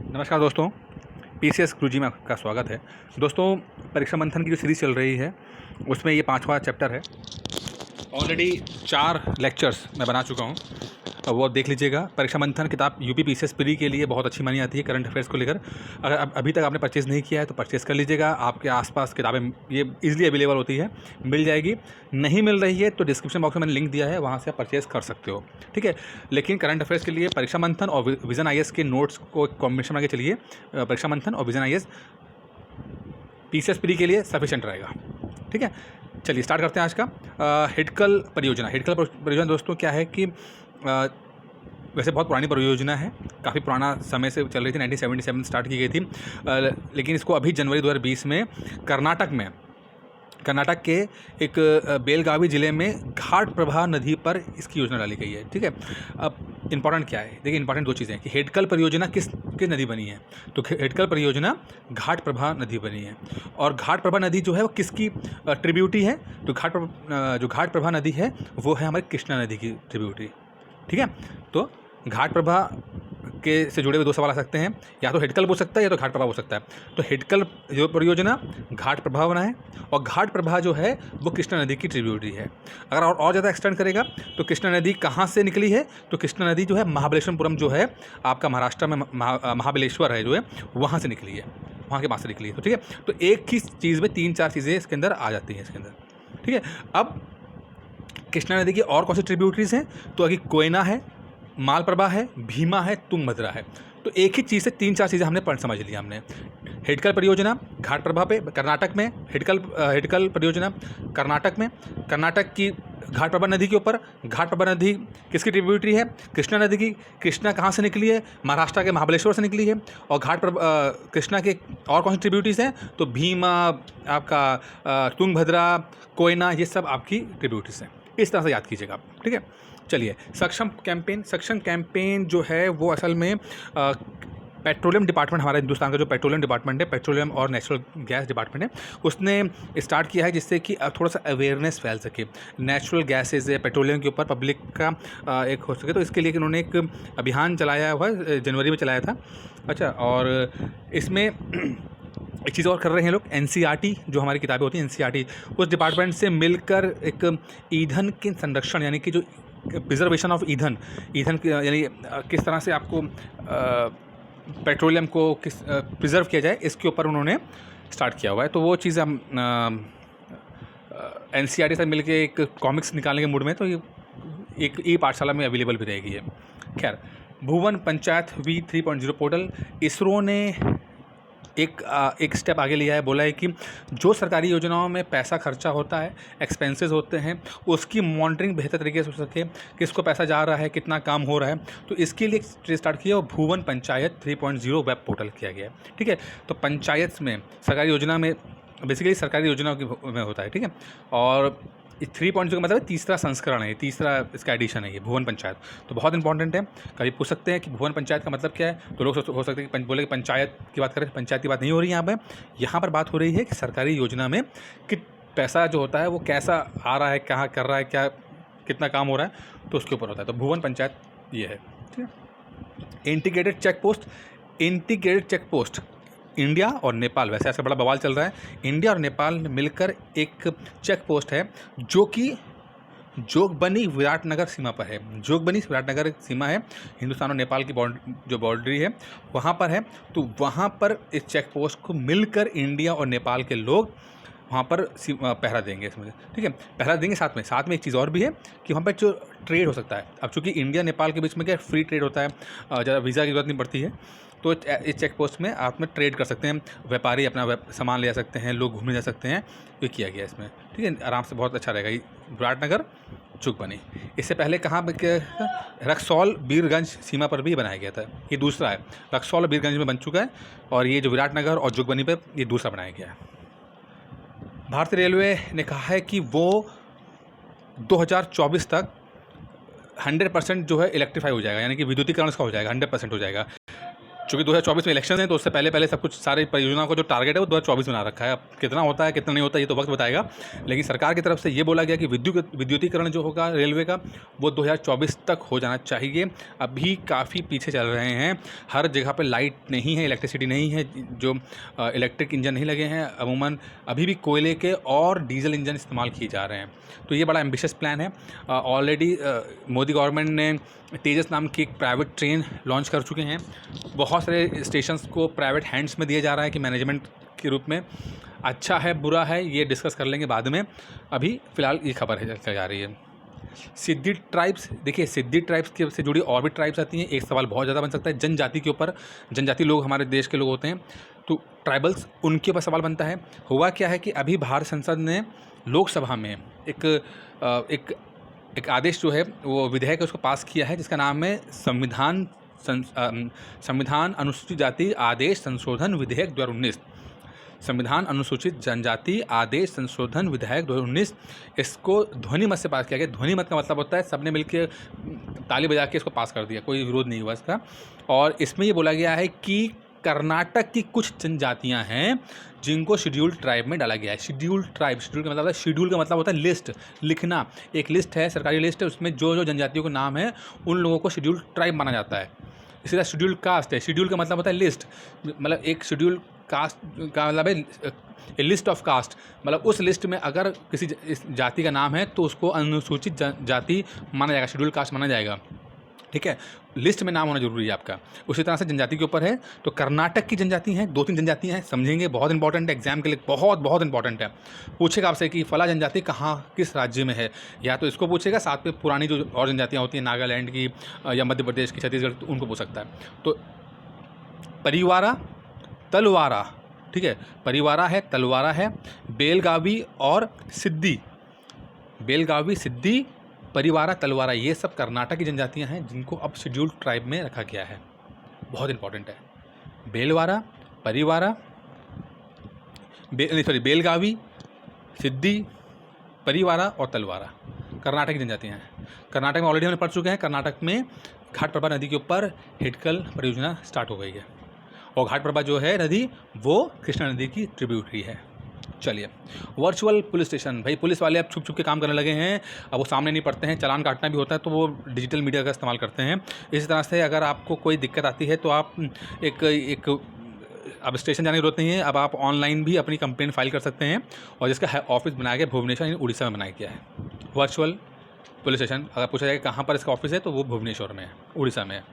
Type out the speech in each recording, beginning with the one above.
नमस्कार दोस्तों, पीसीएस गुरुजी में आपका स्वागत है। दोस्तों, परीक्षा मंथन की जो सीरीज़ चल रही है उसमें ये 5वां चैप्टर है। ऑलरेडी 4 लेक्चर्स मैं बना चुका हूँ, वो देख लीजिएगा। परीक्षा मंथन किताब यूपी पीसीएस प्री के लिए बहुत अच्छी मानी जाती है करंट अफेयर्स को लेकर। अगर अभी तक आपने परचेज़ नहीं किया है तो परचेज़ कर लीजिएगा। आपके आसपास किताबें ये ईजिली अवेलेबल होती है, मिल जाएगी। नहीं मिल रही है तो डिस्क्रिप्शन बॉक्स में मैंने लिंक दिया है, वहाँ से आप परचेज़ कर सकते हो, ठीक है। लेकिन करंट अफेयर्स के लिए परीक्षा मंथन और विजन आईएएस के नोट्स को एक कॉम्बिनेशन बना के चलिए। परीक्षा मंथन और विजन आईएएस पीसीएस प्री के लिए सफिशिएंट रहेगा, ठीक है। चलिए स्टार्ट करते हैं आज का। हिडकल परियोजना दोस्तों क्या है कि वैसे बहुत पुरानी परियोजना है, काफ़ी पुराना समय से चल रही थी। 1977 स्टार्ट की गई थी, लेकिन इसको अभी जनवरी 2020 में कर्नाटक के एक बेलगावी ज़िले में घाट प्रभा नदी पर इसकी योजना डाली गई है, ठीक है। अब इंपॉर्टेंट क्या है, देखिए इंपॉर्टेंट 2 चीज़ें हैं कि हेडकल परियोजना किस नदी बनी है। तो हेडकल परियोजना घाट प्रभा नदी बनी है, और घाट प्रभा नदी जो है वो किसकी ट्रिब्यूटरी है। तो जो घाट प्रभा नदी है वो है हमारी कृष्णा नदी की ट्रिब्यूटरी, ठीक है। तो घाट प्रभा के से जुड़े हुए 2 सवाल आ सकते हैं, या तो हेडकल हो सकता है या तो घाट प्रभा हो सकता है। तो हेडकल जो परियोजना घाट प्रभा बना है, और घाट प्रभा जो है वो कृष्णा नदी की ट्रिब्यूटरी है। अगर और ज़्यादा एक्सटेंड करेगा तो कृष्णा नदी कहाँ से निकली है, तो कृष्णा नदी जो है महाबलेश्वरपुरम जो है आपका महाराष्ट्र में महाबलेश्वर है जो है, वहाँ से निकली है, वहाँ के पास से निकली है। तो ठीक है, तो एक ही चीज़ में 3-4 चीज़ें इसके अंदर आ जाती हैं इसके अंदर, ठीक है। अब कृष्णा नदी की और कौन सी ट्रिब्यूटरीज हैं, तो अभी कोयना है, मालप्रभा है, भीमा है, तुंगभद्रा है। तो एक ही चीज़ से 3-4 चीज़ें हमने समझ लिया हमने। हेडकल परियोजना घाट प्रभा पे कर्नाटक में, हेडकल परियोजना कर्नाटक की घाट प्रभा नदी के ऊपर। घाट प्रभा नदी किसकी ट्रिब्यूटरी है, कृष्णा नदी की। कृष्णा कहाँ से निकली है, महाराष्ट्र के महाबलेश्वर से निकली है। और कृष्णा के और कौन सी ट्रिब्यूटरीज हैं, तो भीमा, आपका तुंगभद्रा, कोयना, ये सब आपकी ट्रिब्यूटरीज हैं। इस तरह से याद कीजिएगा, ठीक है। चलिए, सक्षम कैंपेन जो है वो असल में पेट्रोलियम डिपार्टमेंट, हमारा हिंदुस्तान का जो पेट्रोलियम डिपार्टमेंट है, पेट्रोलियम और नेचुरल गैस डिपार्टमेंट है, उसने स्टार्ट किया है जिससे कि थोड़ा सा अवेयरनेस फैल सके नेचुरल गैसेज है, पेट्रोलियम के ऊपर पब्लिक का एक हो सके। तो इसके लिए उन्होंने एक अभियान चलाया हुआ है, जनवरी में चलाया था। अच्छा, और इसमें एक चीज़ और कर रहे हैं लोग, एनसीईआरटी जो हमारी किताबें होती हैं, एनसीईआरटी उस डिपार्टमेंट से मिलकर एक ईंधन के संरक्षण, यानी कि जो प्रिजर्वेशन ऑफ ईंधन यानी किस तरह से आपको पेट्रोलियम को किस प्रिजर्व किया जाए, इसके ऊपर उन्होंने स्टार्ट किया हुआ है। तो वो चीज़ हम एनसीईआरटी से मिलकर एक कॉमिक्स निकालने के मूड में, तो ये एक ई पाठशाला में अवेलेबल भी रहेगी ये। खैर, भुवन पंचायत V3.0 पोर्टल, इसरो ने एक स्टेप आगे लिया है। बोला है कि जो सरकारी योजनाओं में पैसा खर्चा होता है, एक्सपेंसेस होते हैं, उसकी मॉनिटरिंग बेहतर तरीके से हो सके, किसको पैसा जा रहा है, कितना काम हो रहा है, तो इसके लिए स्टार्ट किया और भुवन पंचायत 3.0 वेब पोर्टल किया गया है, ठीक है। तो पंचायत में सरकारी योजना में बेसिकली सरकारी योजनाओं में होता है, ठीक है। और 3.0 का मतलब है तीसरा संस्करण है, तीसरा इसका एडिशन है ये भुवन पंचायत। तो बहुत इंपॉर्टेंट है, कभी पूछ सकते हैं कि भुवन पंचायत का मतलब क्या है। तो लोग हो सकते हैं कि बोले कि पंचायत की बात करें, पंचायत की बात नहीं हो रही है यहाँ पर बात हो रही है कि सरकारी योजना में कि पैसा जो होता है वो कैसा आ रहा है, कहाँ कर रहा है, क्या कितना काम हो रहा है, तो उसके ऊपर होता है। तो भुवन पंचायत ये है, ठीक है। इंटीग्रेटेड चेक पोस्ट इंडिया और नेपाल, वैसे ऐसा बड़ा बवाल चल रहा है, इंडिया और नेपाल मिलकर एक चेक पोस्ट है जो कि जोगबनी विराटनगर सीमा पर है। जोगबनी विराटनगर सीमा है, हिंदुस्तान और नेपाल की जो बाउंड्री है वहाँ पर है। तो वहाँ पर इस चेक पोस्ट को मिलकर इंडिया और नेपाल के लोग वहाँ पर पहरा देंगे इसमें, ठीक है। पहरा देंगे, साथ में एक चीज़ और भी है कि वहाँ पर जो ट्रेड हो सकता है। अब चूँकि इंडिया नेपाल के बीच में क्या फ्री ट्रेड होता है, ज़्यादा वीज़ा की जरूरत नहीं पड़ती है, तो इस चेक पोस्ट में आप में ट्रेड कर सकते हैं, व्यापारी अपना सामान ले जा सकते हैं, लोग घूमने जा सकते हैं। ये किया गया इसमें, ठीक है, आराम से, बहुत अच्छा रहेगा। ये विराटनगर जोगबनी, इससे पहले कहाँ रक्सौल बीरगंज सीमा पर भी बनाया गया था, ये दूसरा है। रक्सौल और बीरगंज में बन चुका है, और ये जो विराटनगर और जोगबनी पर ये दूसरा बनाया गया है। भारतीय रेलवे ने कहा है कि वो 2024 तक 100% जो है इलेक्ट्रीफाई हो जाएगा, यानी कि विद्युतीकरण इसका हो जाएगा, 100% हो जाएगा। चूँकि 2024 में इलेक्शन है तो उससे पहले सब कुछ सारी परियोजनाओं का जो टारगेट है वो 2024 में बना रखा है। अब कितना होता है कितना नहीं होता ये तो वक्त बताएगा, लेकिन सरकार की तरफ से ये बोला गया कि विद्युतीकरण जो होगा रेलवे का वो 2024 तक हो जाना चाहिए। अभी काफ़ी पीछे चल रहे हैं, हर जगह पर लाइट नहीं है, इलेक्ट्रिसिटी नहीं है, जो इलेक्ट्रिक इंजन नहीं लगे हैं, अमूमन अभी भी कोयले के और डीजल इंजन इस्तेमाल किए जा रहे हैं। तो ये बड़ा एम्बिशियस प्लान है। ऑलरेडी मोदी गवर्नमेंट ने तेजस नाम की एक प्राइवेट ट्रेन लॉन्च कर चुके हैं। बहुत सारे स्टेशंस को प्राइवेट हैंड्स में दिया जा रहा है कि मैनेजमेंट के रूप में। अच्छा है बुरा है ये डिस्कस कर लेंगे बाद में, अभी फ़िलहाल ये खबर है चल जा रही है। सिद्दी ट्राइब्स, देखिए सिद्दी ट्राइब्स के से जुड़ी और भी ट्राइब्स आती हैं। एक सवाल बहुत ज़्यादा बन सकता है जनजाति के ऊपर, जनजाति लोग हमारे देश के लोग होते हैं तो ट्राइबल्स, उनके ऊपर सवाल बनता है। हुआ क्या है कि अभी भारत संसद ने लोकसभा में एक आदेश जो है वो विधेयक है उसको पास किया है जिसका नाम है संविधान अनुसूचित जाति आदेश संशोधन विधेयक 2019। संविधान अनुसूचित जनजाति आदेश संशोधन विधेयक 2019, इसको ध्वनि मत से पास किया गया। ध्वनि मत का मतलब होता है सबने मिलकर ताली बजा के इसको पास कर दिया, कोई विरोध नहीं हुआ इसका। और इसमें ये बोला गया है कि कर्नाटक की कुछ जनजातियां हैं जिनको शेड्यूल्ड ट्राइब में डाला गया है। शेड्यूल्ड ट्राइब, शेड्यूल का मतलब होता है, शेड्यूल का मतलब होता है लिस्ट, लिखना। एक लिस्ट है, सरकारी लिस्ट है, उसमें जो जो जनजातियों के नाम है उन लोगों को शेड्यूल्ड ट्राइब माना जाता है। इसी तरह शेड्यूल्ड कास्ट है, शेड्यूल का मतलब होता है लिस्ट, मतलब एक शेड्यूल कास्ट का मतलब है लिस्ट ऑफ कास्ट, मतलब उस लिस्ट में अगर किसी जाति का नाम है तो उसको अनुसूचित जाति माना जाएगा, शेड्यूल कास्ट माना जाएगा। ठीक है, लिस्ट में नाम होना जरूरी है आपका। उसी तरह से जनजाति के ऊपर है, तो कर्नाटक की जनजाति हैं, 2-3 जनजातियां हैं, समझेंगे, बहुत इंपॉर्टेंट है एग्जाम के लिए, बहुत बहुत इंपॉर्टेंट है। पूछेगा आपसे कि फला जनजाति कहाँ किस राज्य में है, या तो इसको पूछेगा, साथ में पुरानी जो और जनजातियाँ होती हैं नागालैंड की या मध्य प्रदेश की, छत्तीसगढ़, तो उनको पूछ सकता है। तो परिवारा तलवारा, ठीक है, परिवारा है, तलवारा है, बेलगावी और सिद्दी, बेलगावी, सिद्दी, परिवारा, तलवारा, ये सब कर्नाटक की जनजातियां हैं जिनको अब शेड्यूल्ड ट्राइब में रखा गया है। बहुत इंपॉर्टेंट है। बेलवारा, परिवारा, बेलगावी, सिद्दी, परिवारा और तलवारा कर्नाटक की जनजातियां हैं। कर्नाटक में ऑलरेडी हमने पढ़ चुके हैं, कर्नाटक में घाटप्रभा नदी के ऊपर हिडकल परियोजना स्टार्ट हो गई है, और घाटप्रभा जो है नदी वो कृष्णा नदी की ट्रिब्यूटरी है। चलिए, वर्चुअल पुलिस स्टेशन, भाई पुलिस वाले अब छुप छुप के काम करने लगे हैं, अब वो सामने नहीं पड़ते हैं, चालान काटना भी होता है तो वो डिजिटल मीडिया का इस्तेमाल करते हैं। इसी तरह से अगर आपको कोई दिक्कत आती है तो आप एक अब स्टेशन जाने की जरूरत नहीं है, अब आप ऑनलाइन भी अपनी कंप्लेंट फाइल कर सकते हैं, और जिसका ऑफिस बनाया गया भुवनेश्वर उड़ीसा में बनाया गया है। वर्चुअल पुलिस स्टेशन, अगर पूछा जाए कहाँ पर इसका ऑफिस है तो वो भुवनेश्वर में है, उड़ीसा में है।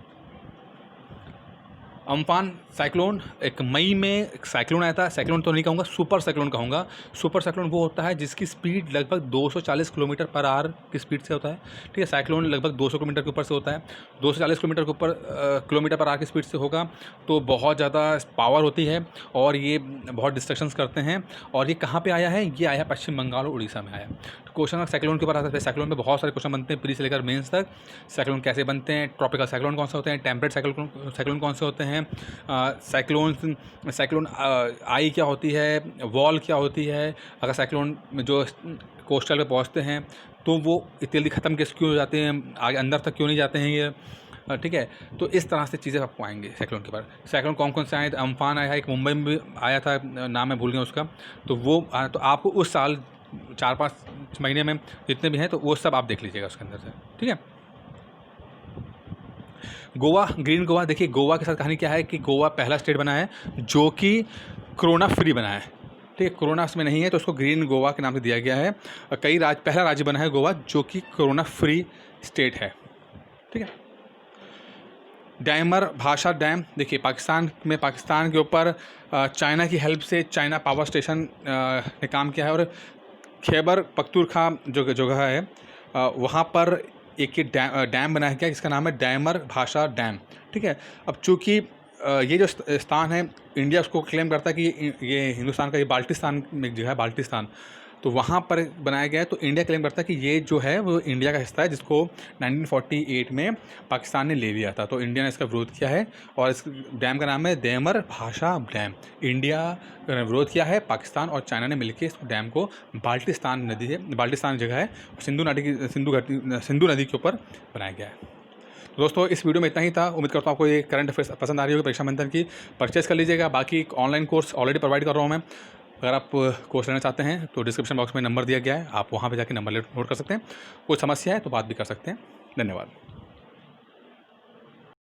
अम्फान साइक्लोन, एक मई में एक साइक्लोन आया था, साइक्लोन तो नहीं कहूँगा, सुपर साइक्लोन कहूँगा। सुपर साइक्लोन वो होता है जिसकी स्पीड लगभग 240 किलोमीटर पर आवर की स्पीड से होता है। ठीक है, साइक्लोन लगभग 200 किलोमीटर के ऊपर से होता है, 240 किलोमीटर के ऊपर किलोमीटर पर आवर की स्पीड से होगा तो बहुत ज़्यादा पावर होती है और ये बहुत डिस्ट्रक्शंस करते हैं। और ये कहाँ पर आया है, ये आया है पश्चिम बंगाल और उड़ीसा में आया। तो क्वेश्चन साइक्लोन के ऊपर आता है, साइक्लोन में बहुत सारे क्वेश्चन बनते हैं प्री से लेकर मेंस तक। साइक्लोन कैसे बनते हैं, ट्रॉपिकल साइक्लोन कौन से होते हैं, टेम्परेट साइक्लोन कौन से होते हैं, साइक्लोन आई क्या होती है, वॉल क्या होती है, अगर साइक्लोन जो कोस्टल पे पहुंचते हैं तो वो इत्यादि ख़त्म क्यों हो जाते हैं, आगे अंदर तक क्यों नहीं जाते हैं ये। ठीक है, तो इस तरह से चीज़ें आपको आएंगे साइक्लोन के बाद। साइक्लोन कौन कौन से आए, अम्फान आया है, एक मुंबई में भी आया था, नाम मैं भूल गया उसका, तो वो तो आपको उस साल 4-5 महीने में जितने भी हैं तो वो सब आप देख लीजिएगा उसके अंदर से। ठीक है, गोवा, ग्रीन गोवा, देखिए गोवा के साथ कहानी क्या है कि गोवा पहला स्टेट बना है जो कि कोरोना फ्री बना है। ठीक है, कोरोना उसमें नहीं है तो उसको ग्रीन गोवा के नाम से दिया गया है। पहला राज्य बना है गोवा जो कि कोरोना फ्री स्टेट है। ठीक है, डैमर भाषा डैम, देखिए पाकिस्तान के ऊपर चाइना की हेल्प से चाइना पावर स्टेशन ने काम किया है, और खैबर पख्तूनख्वा जो जगह है वहाँ पर एक डैम बनाया गया जिसका नाम है डैमर भाषा डैम। ठीक है, अब चूँकि ये जो स्थान है इंडिया उसको क्लेम करता है कि ये हिंदुस्तान का, ये बाल्टिस्तान में जो है बाल्टिस्तान, तो वहाँ पर बनाया गया है, तो इंडिया क्लेम करता है कि ये जो है वो इंडिया का हिस्सा है जिसको 1948 में पाकिस्तान ने ले लिया था। तो इंडिया ने इसका विरोध किया है और इस डैम का नाम है डैमर भाषा डैम। इंडिया ने विरोध किया है, पाकिस्तान और चाइना ने मिलकर इस डैम को बाल्टिस्तान नदी है, बाल्टिस्तान जगह है, सिंधु नदी के ऊपर बनाया गया है। दोस्तों इस वीडियो में इतना ही था। उम्मीद करता हूँ आपको ये करंट अफेयर्स पसंद आ रही होगी। परीक्षा मंथन की परचेज़ कर लीजिएगा। बाकी ऑनलाइन कोर्स ऑलरेडी प्रोवाइड कर रहा हूँ मैं। अगर आप कोर्स लेना चाहते हैं तो डिस्क्रिप्शन बॉक्स में नंबर दिया गया है, आप वहाँ पे जाके नंबर नोट कर सकते हैं। कोई समस्या है तो बात भी कर सकते हैं। धन्यवाद।